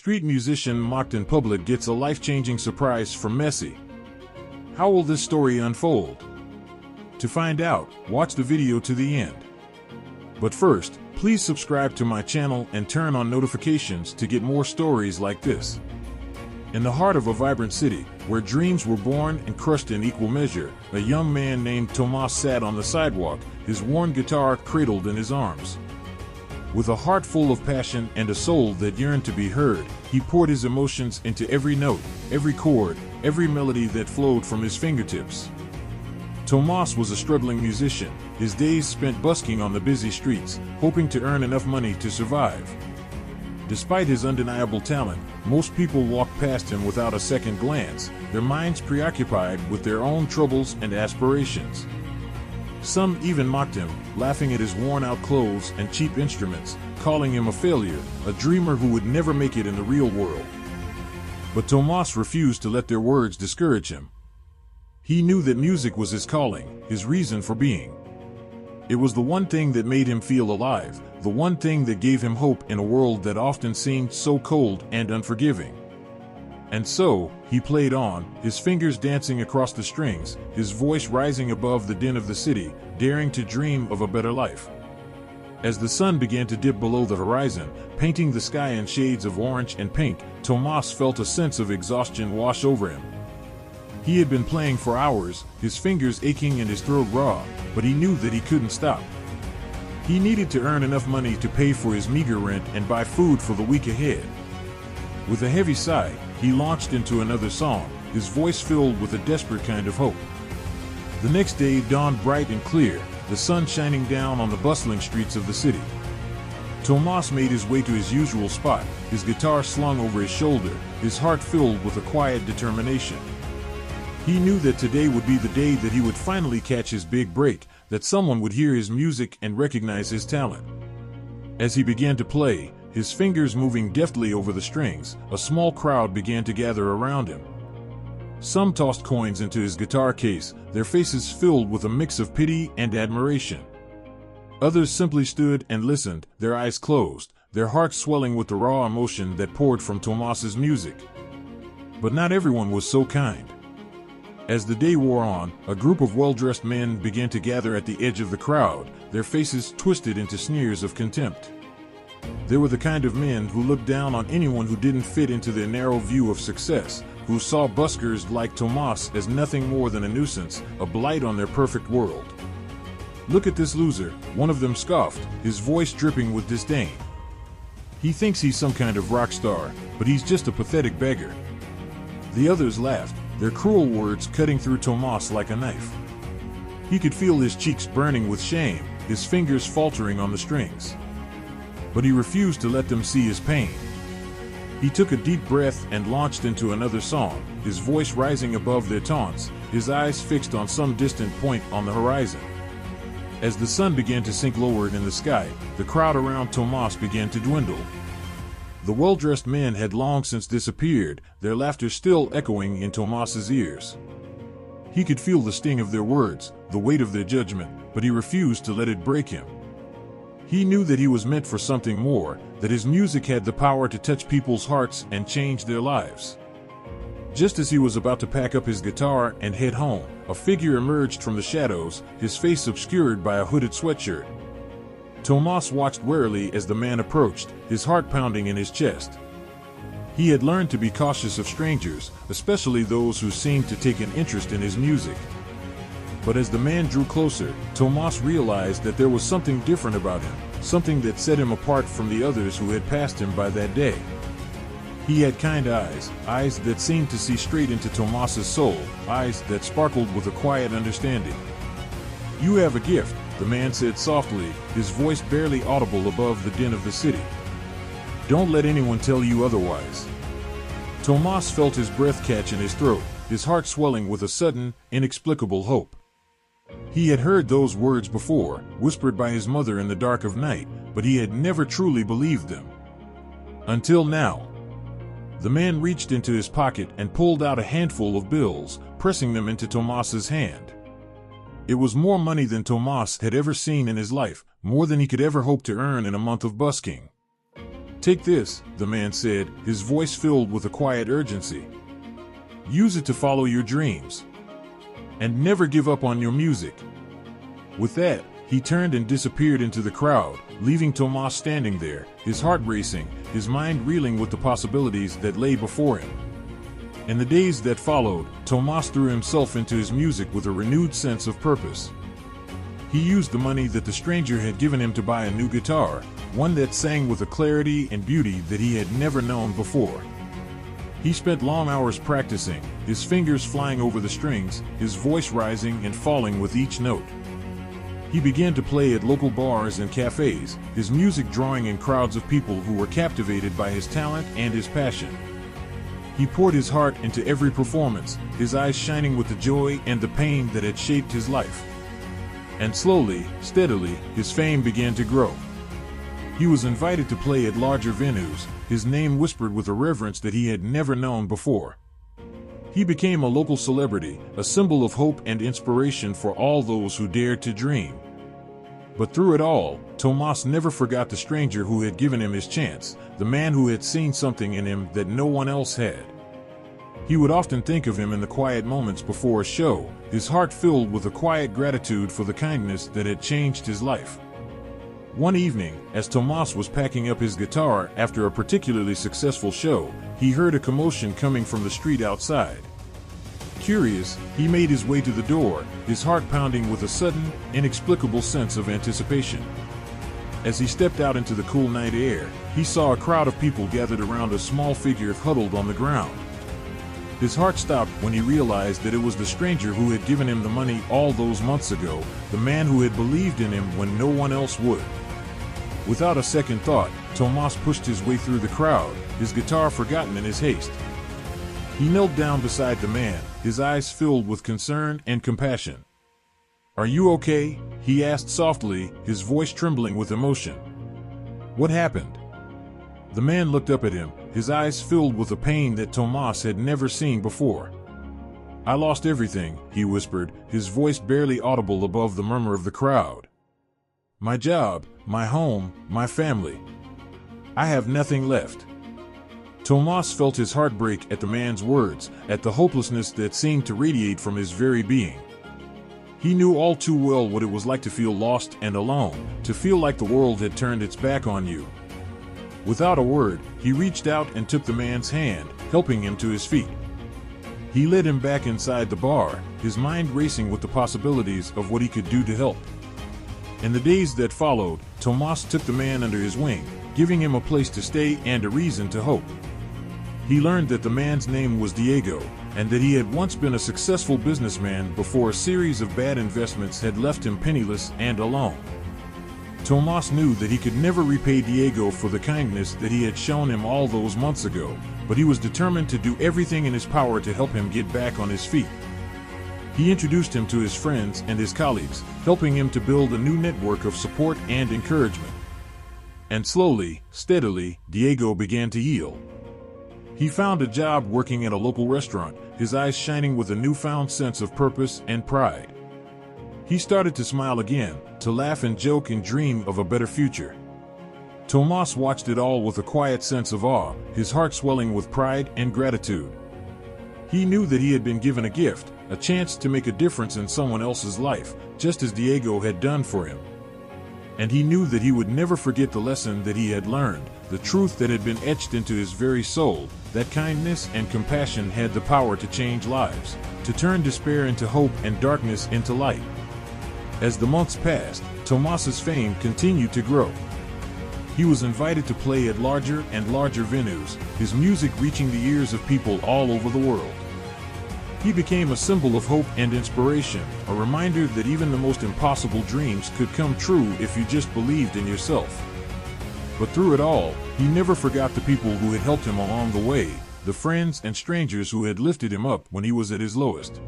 street musician mocked in public gets a life-changing surprise from Messi. How will this story unfold? To find out, watch the video to the end. But first, please subscribe to my channel and turn on notifications to get more stories like this. In the heart of a vibrant city, where dreams were born and crushed in equal measure, a young man named Tomas sat on the sidewalk, his worn guitar cradled in his arms. With a heart full of passion and a soul that yearned to be heard, he poured his emotions into every note, every chord, every melody that flowed from his fingertips. Tomas was a struggling musician, his days spent busking on the busy streets, hoping to earn enough money to survive. Despite his undeniable talent, most people walked past him without a second glance, their minds preoccupied with their own troubles and aspirations. Some even mocked him, laughing at his worn-out clothes and cheap instruments, calling him a failure, a dreamer who would never make it in the real world. But Tomas refused to let their words discourage him. He knew that music was his calling, his reason for being. It was the one thing that made him feel alive, the one thing that gave him hope in a world that often seemed so cold and unforgiving. And so, he played on, his fingers dancing across the strings, his voice rising above the din of the city, daring to dream of a better life. As the sun began to dip below the horizon, painting the sky in shades of orange and pink, Tomas felt a sense of exhaustion wash over him. He had been playing for hours, his fingers aching and his throat raw, but he knew that he couldn't stop. He needed to earn enough money to pay for his meager rent and buy food for the week ahead. With a heavy sigh, he launched into another song, his voice filled with a desperate kind of hope. The next day dawned bright and clear, the sun shining down on the bustling streets of the city. Tomas made his way to his usual spot, his guitar slung over his shoulder, his heart filled with a quiet determination. He knew that today would be the day that he would finally catch his big break, that someone would hear his music and recognize his talent. As he began to play, his fingers moving deftly over the strings, a small crowd began to gather around him. Some tossed coins into his guitar case, their faces filled with a mix of pity and admiration. Others simply stood and listened, their eyes closed, their hearts swelling with the raw emotion that poured from Tomas's music. But not everyone was so kind. As the day wore on, a group of well-dressed men began to gather at the edge of the crowd, their faces twisted into sneers of contempt. They were the kind of men who looked down on anyone who didn't fit into their narrow view of success, who saw buskers like Tomas as nothing more than a nuisance, a blight on their perfect world. "Look at this loser," one of them scoffed, his voice dripping with disdain. "He thinks he's some kind of rock star, but he's just a pathetic beggar." The others laughed, their cruel words cutting through Tomas like a knife. He could feel his cheeks burning with shame, his fingers faltering on the strings. But he refused to let them see his pain. He took a deep breath and launched into another song, his voice rising above their taunts, his eyes fixed on some distant point on the horizon. As the sun began to sink lower in the sky, the crowd around Tomas began to dwindle. The well-dressed men had long since disappeared, their laughter still echoing in Tomas's ears. He could feel the sting of their words, the weight of their judgment, but he refused to let it break him. He knew that he was meant for something more, that his music had the power to touch people's hearts and change their lives. Just as he was about to pack up his guitar and head home, a figure emerged from the shadows, his face obscured by a hooded sweatshirt. Tomas watched warily as the man approached, his heart pounding in his chest. He had learned to be cautious of strangers, especially those who seemed to take an interest in his music. But as the man drew closer, Tomas realized that there was something different about him, something that set him apart from the others who had passed him by that day. He had kind eyes, eyes that seemed to see straight into Tomas's soul, eyes that sparkled with a quiet understanding. "You have a gift," the man said softly, his voice barely audible above the din of the city. "Don't let anyone tell you otherwise." Tomas felt his breath catch in his throat, his heart swelling with a sudden, inexplicable hope. He had heard those words before, whispered by his mother in the dark of night, but he had never truly believed them. Until now. The man reached into his pocket and pulled out a handful of bills, pressing them into Tomas's hand. It was more money than Tomas had ever seen in his life, more than he could ever hope to earn in a month of busking. "Take this," the man said, his voice filled with a quiet urgency. "Use it to follow your dreams. And never give up on your music." With that, he turned and disappeared into the crowd, leaving Tomas standing there, his heart racing, his mind reeling with the possibilities that lay before him. In the days that followed, Tomas threw himself into his music with a renewed sense of purpose. He used the money that the stranger had given him to buy a new guitar, one that sang with a clarity and beauty that he had never known before. He spent long hours practicing, his fingers flying over the strings, his voice rising and falling with each note. He began to play at local bars and cafes, his music drawing in crowds of people who were captivated by his talent and his passion. He poured his heart into every performance, his eyes shining with the joy and the pain that had shaped his life. And slowly, steadily, his fame began to grow. He was invited to play at larger venues, his name whispered with a reverence that he had never known before. He became a local celebrity, a symbol of hope and inspiration for all those who dared to dream. But through it all, Tomas never forgot the stranger who had given him his chance, the man who had seen something in him that no one else had. He would often think of him in the quiet moments before a show, his heart filled with a quiet gratitude for the kindness that had changed his life. One evening, as Tomas was packing up his guitar after a particularly successful show, he heard a commotion coming from the street outside. Curious, he made his way to the door, his heart pounding with a sudden, inexplicable sense of anticipation. As he stepped out into the cool night air, he saw a crowd of people gathered around a small figure huddled on the ground. His heart stopped when he realized that it was the stranger who had given him the money all those months ago, the man who had believed in him when no one else would. Without a second thought, Tomas pushed his way through the crowd, his guitar forgotten in his haste. He knelt down beside the man, his eyes filled with concern and compassion. "Are you okay?" he asked softly, his voice trembling with emotion. "What happened?" The man looked up at him, his eyes filled with a pain that Tomas had never seen before. "I lost everything," he whispered, his voice barely audible above the murmur of the crowd. "My job, my home, my family. I have nothing left." Tomas felt his heart break at the man's words, at the hopelessness that seemed to radiate from his very being. He knew all too well what it was like to feel lost and alone, to feel like the world had turned its back on you. Without a word, he reached out and took the man's hand, helping him to his feet. He led him back inside the bar, his mind racing with the possibilities of what he could do to help. In the days that followed, Tomas took the man under his wing, giving him a place to stay and a reason to hope. He learned that the man's name was Diego, and that he had once been a successful businessman before a series of bad investments had left him penniless and alone. Tomas knew that he could never repay Diego for the kindness that he had shown him all those months ago, but he was determined to do everything in his power to help him get back on his feet. He introduced him to his friends and his colleagues, helping him to build a new network of support and encouragement. And slowly, steadily, Diego began to heal. He found a job working at a local restaurant, his eyes shining with a newfound sense of purpose and pride. He started to smile again, to laugh and joke and dream of a better future. Tomas watched it all with a quiet sense of awe, his heart swelling with pride and gratitude. He knew that he had been given a gift, a chance to make a difference in someone else's life, just as Diego had done for him. And he knew that he would never forget the lesson that he had learned, the truth that had been etched into his very soul, that kindness and compassion had the power to change lives, to turn despair into hope and darkness into light. As the months passed, Tomas's fame continued to grow. He was invited to play at larger and larger venues, his music reaching the ears of people all over the world. He became a symbol of hope and inspiration, a reminder that even the most impossible dreams could come true if you just believed in yourself. But through it all, he never forgot the people who had helped him along the way, the friends and strangers who had lifted him up when he was at his lowest.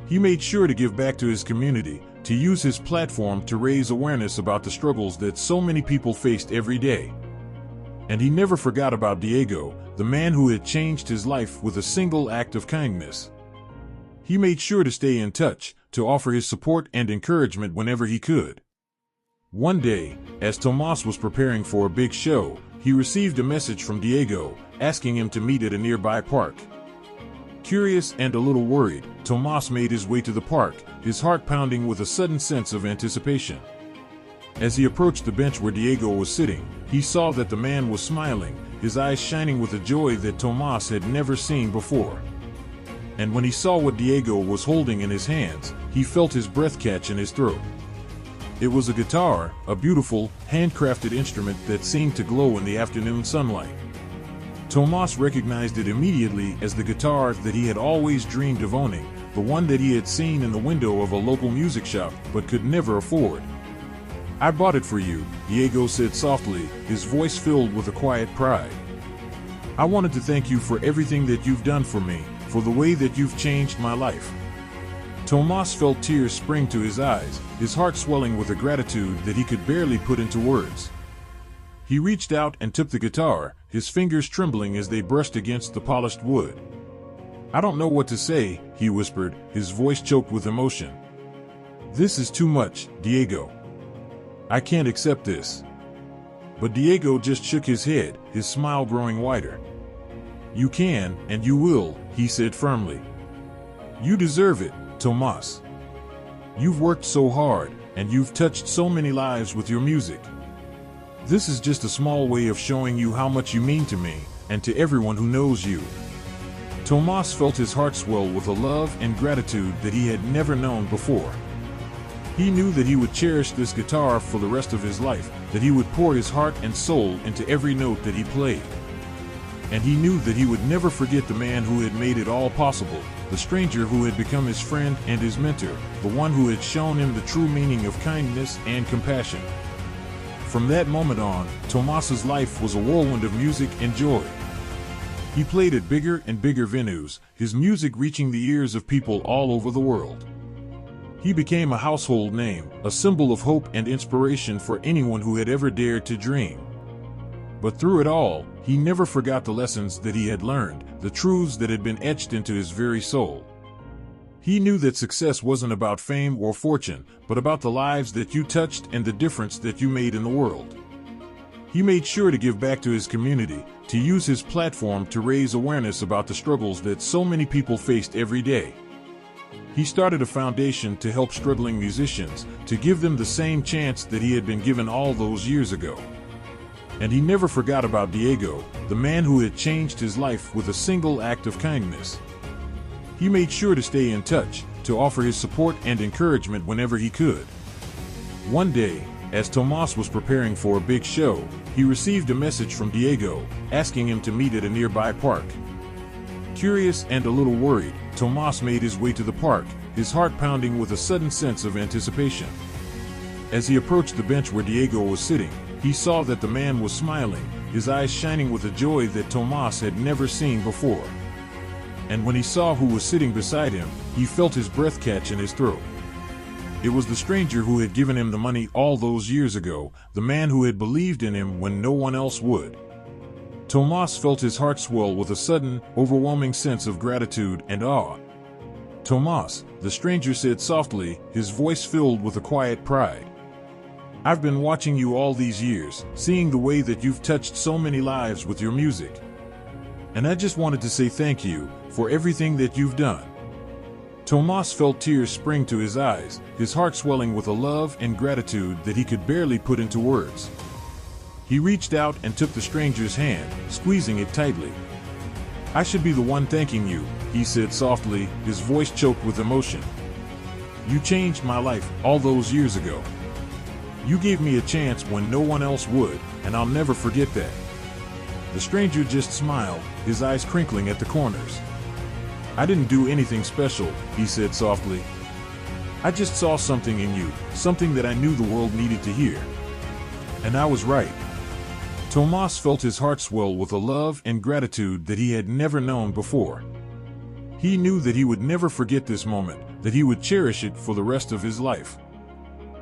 He made sure to give back to his community, to use his platform to raise awareness about the struggles that so many people faced every day. And he never forgot about Diego, the man who had changed his life with a single act of kindness. He made sure to stay in touch, to offer his support and encouragement whenever he could. One day, as Tomas was preparing for a big show, he received a message from Diego, asking him to meet at a nearby park. Curious and a little worried, Tomas made his way to the park, his heart pounding with a sudden sense of anticipation. As he approached the bench where Diego was sitting, he saw that the man was smiling, his eyes shining with a joy that Tomas had never seen before. And when he saw what Diego was holding in his hands, he felt his breath catch in his throat. It was a guitar, a beautiful, handcrafted instrument that seemed to glow in the afternoon sunlight. Tomas recognized it immediately as the guitar that he had always dreamed of owning, the one that he had seen in the window of a local music shop but could never afford. "I bought it for you," Diego said softly, his voice filled with a quiet pride. "I wanted to thank you for everything that you've done for me, for the way that you've changed my life." Tomas felt tears spring to his eyes, his heart swelling with a gratitude that he could barely put into words. He reached out and took the guitar, his fingers trembling as they brushed against the polished wood. "I don't know what to say," he whispered, his voice choked with emotion. "This is too much, Diego. I can't accept this." But Diego just shook his head, his smile growing wider. "You can, and you will," he said firmly. "You deserve it, Tomas. You've worked so hard, and you've touched so many lives with your music. This is just a small way of showing you how much you mean to me, and to everyone who knows you." Tomas felt his heart swell with a love and gratitude that he had never known before. He knew that he would cherish this guitar for the rest of his life, that he would pour his heart and soul into every note that he played. And he knew that he would never forget the man who had made it all possible, the stranger who had become his friend and his mentor, the one who had shown him the true meaning of kindness and compassion. From that moment on, Tomas's life was a whirlwind of music and joy. He played at bigger and bigger venues, his music reaching the ears of people all over the world. He became a household name, a symbol of hope and inspiration for anyone who had ever dared to dream. But through it all, he never forgot the lessons that he had learned, the truths that had been etched into his very soul. He knew that success wasn't about fame or fortune, but about the lives that you touched and the difference that you made in the world. He made sure to give back to his community, to use his platform to raise awareness about the struggles that so many people faced every day. He started a foundation to help struggling musicians, to give them the same chance that he had been given all those years ago. And he never forgot about Diego, the man who had changed his life with a single act of kindness. He made sure to stay in touch, to offer his support and encouragement whenever he could. One day, as Tomas was preparing for a big show, he received a message from Diego, asking him to meet at a nearby park. Curious and a little worried, Tomas made his way to the park, his heart pounding with a sudden sense of anticipation. As he approached the bench where Diego was sitting, he saw that the man was smiling, his eyes shining with a joy that Tomas had never seen before. And when he saw who was sitting beside him, he felt his breath catch in his throat. It was the stranger who had given him the money all those years ago, the man who had believed in him when no one else would. Tomas felt his heart swell with a sudden, overwhelming sense of gratitude and awe. "Tomas," the stranger said softly, his voice filled with a quiet pride. "I've been watching you all these years, seeing the way that you've touched so many lives with your music. And I just wanted to say thank you for everything that you've done." Tomas felt tears spring to his eyes, his heart swelling with a love and gratitude that he could barely put into words. He reached out and took the stranger's hand, squeezing it tightly. "I should be the one thanking you," he said softly, his voice choked with emotion. "You changed my life all those years ago. You gave me a chance when no one else would, and I'll never forget that." The stranger just smiled, his eyes crinkling at the corners. "I didn't do anything special," he said softly. "I just saw something in you, something that I knew the world needed to hear. And I was right." Tomas felt his heart swell with a love and gratitude that he had never known before. He knew that he would never forget this moment, that he would cherish it for the rest of his life.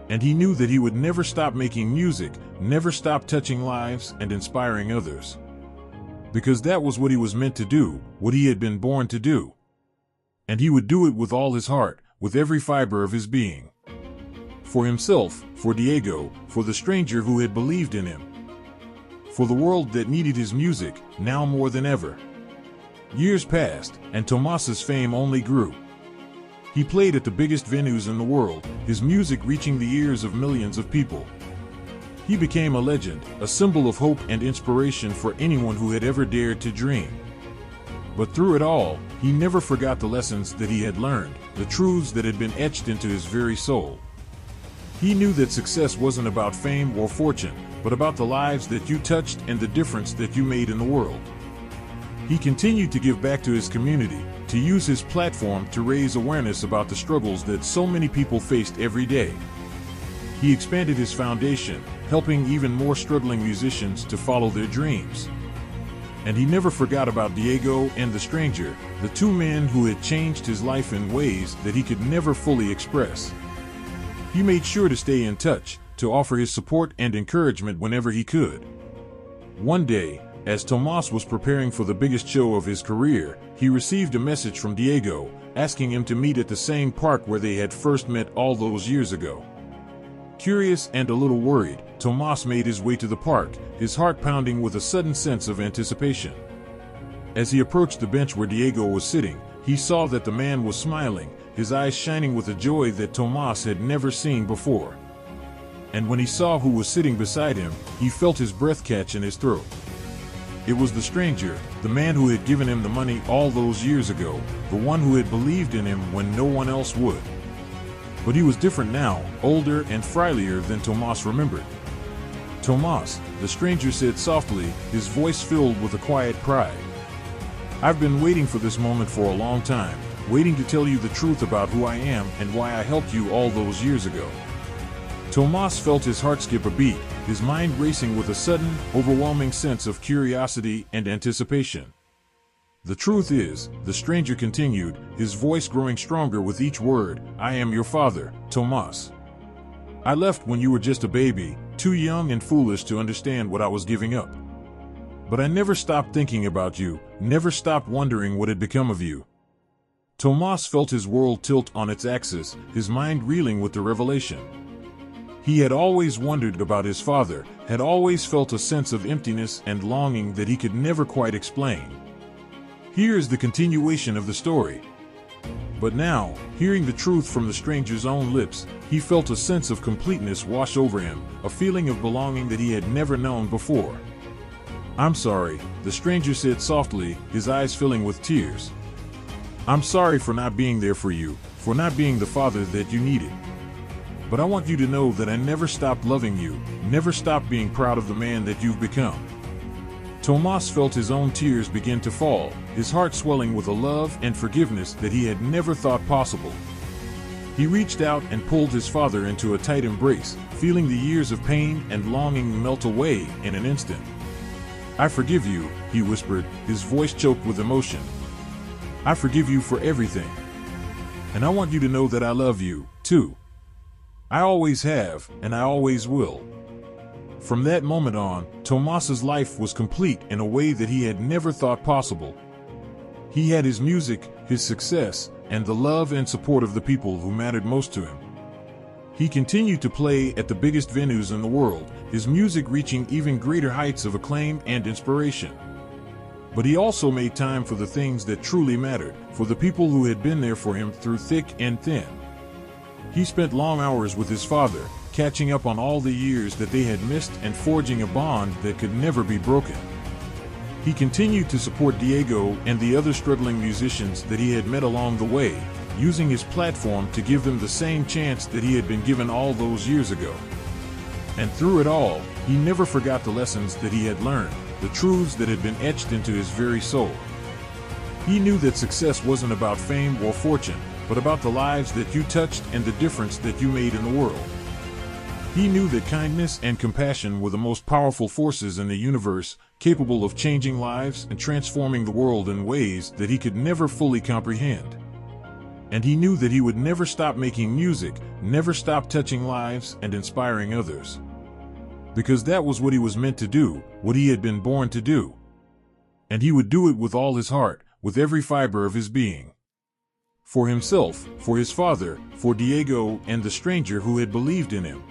And he knew that he would never stop making music, never stop touching lives and inspiring others. Because that was what he was meant to do, what he had been born to do. And he would do it with all his heart, with every fiber of his being. For himself, for Diego, for the stranger who had believed in him. for the world that needed his music now more than ever. Years passed, and Tomas's fame only grew. He played at the biggest venues in the world, his music reaching the ears of millions of people. He became a legend, a symbol of hope and inspiration for anyone who had ever dared to dream. But through it all, he never forgot the lessons that he had learned, the truths that had been etched into his very soul. He knew that success wasn't about fame or fortune, but about the lives that you touched and the difference that you made in the world. He continued to give back to his community, to use his platform to raise awareness about the struggles that so many people faced every day. He expanded his foundation, helping even more struggling musicians to follow their dreams. And he never forgot about Diego and the stranger, the two men who had changed his life in ways that he could never fully express. He made sure to stay in touch, to offer his support and encouragement whenever he could. One day, as Tomas was preparing for the biggest show of his career, he received a message from Diego, asking him to meet at the same park where they had first met all those years ago. Curious and a little worried, Tomas made his way to the park, his heart pounding with a sudden sense of anticipation. As he approached the bench where Diego was sitting, he saw that the man was smiling, his eyes shining with a joy that Tomas had never seen before. And when he saw who was sitting beside him, he felt his breath catch in his throat. It was the stranger, the man who had given him the money all those years ago, the one who had believed in him when no one else would. But he was different now, older and frilier than Tomas remembered. "Tomas," the stranger said softly, his voice filled with a quiet pride. "I've been waiting for this moment for a long time, waiting to tell you the truth about who I am and why I helped you all those years ago." Tomas felt his heart skip a beat, his mind racing with a sudden, overwhelming sense of curiosity and anticipation. "The truth is," the stranger continued, his voice growing stronger with each word, "I am your father, Tomas. I left when you were just a baby, too young and foolish to understand what I was giving up. But I never stopped thinking about you, never stopped wondering what had become of you." Tomas felt his world tilt on its axis, his mind reeling with the revelation. He had always wondered about his father, had always felt a sense of emptiness and longing that he could never quite explain. Here is the continuation of the story. But now, hearing the truth from the stranger's own lips, he felt a sense of completeness wash over him, a feeling of belonging that he had never known before. "I'm sorry," the stranger said softly, his eyes filling with tears. "I'm sorry for not being there for you, for not being the father that you needed. But I want you to know that I never stopped loving you, never stopped being proud of the man that you've become." Tomas felt his own tears begin to fall, his heart swelling with a love and forgiveness that he had never thought possible. He reached out and pulled his father into a tight embrace, feeling the years of pain and longing melt away in an instant. "I forgive you," he whispered, his voice choked with emotion. "I forgive you for everything. And I want you to know that I love you, too. I always have, and I always will." From that moment on, Tomas's life was complete in a way that he had never thought possible. He had his music, his success, and the love and support of the people who mattered most to him. He continued to play at the biggest venues in the world, his music reaching even greater heights of acclaim and inspiration. But he also made time for the things that truly mattered, for the people who had been there for him through thick and thin. He spent long hours with his father, catching up on all the years that they had missed and forging a bond that could never be broken. He continued to support Diego and the other struggling musicians that he had met along the way, using his platform to give them the same chance that he had been given all those years ago. And through it all, he never forgot the lessons that he had learned, the truths that had been etched into his very soul. He knew that success wasn't about fame or fortune, but about the lives that you touched and the difference that you made in the world. He knew that kindness and compassion were the most powerful forces in the universe, capable of changing lives and transforming the world in ways that he could never fully comprehend. And he knew that he would never stop making music, never stop touching lives and inspiring others. Because that was what he was meant to do, what he had been born to do. And he would do it with all his heart, with every fiber of his being. For himself, for his father, for Diego and the stranger who had believed in him.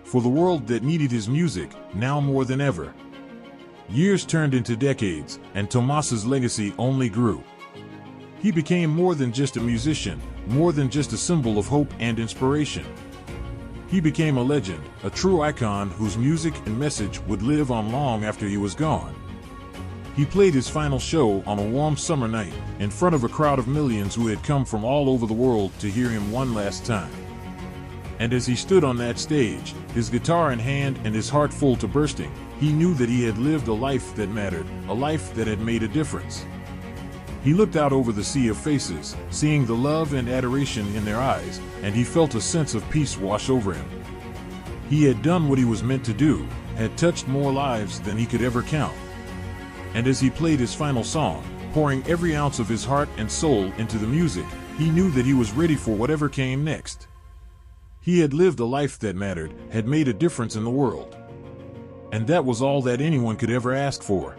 For the world that needed his music, now more than ever. Years turned into decades, and Tomas's legacy only grew. He became more than just a musician, more than just a symbol of hope and inspiration. He became a legend, a true icon whose music and message would live on long after he was gone. He played his final show on a warm summer night, in front of a crowd of millions who had come from all over the world to hear him one last time. And as he stood on that stage, his guitar in hand and his heart full to bursting, he knew that he had lived a life that mattered, a life that had made a difference. He looked out over the sea of faces, seeing the love and adoration in their eyes, and he felt a sense of peace wash over him. He had done what he was meant to do, had touched more lives than he could ever count. And as he played his final song, pouring every ounce of his heart and soul into the music, he knew that he was ready for whatever came next. He had lived a life that mattered, had made a difference in the world. And that was all that anyone could ever ask for.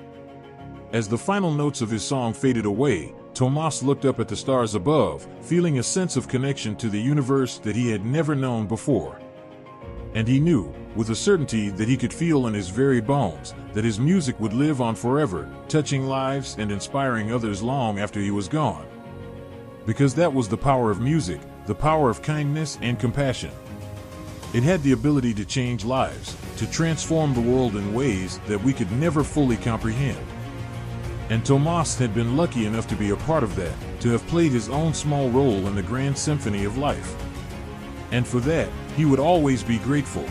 As the final notes of his song faded away, Tomas looked up at the stars above, feeling a sense of connection to the universe that he had never known before. And he knew, with a certainty that he could feel in his very bones, that his music would live on forever, touching lives and inspiring others long after he was gone. Because that was the power of music, the power of kindness and compassion. It had the ability to change lives, to transform the world in ways that we could never fully comprehend. And Tomas had been lucky enough to be a part of that, to have played his own small role in the grand symphony of life. And for that, he would always be grateful.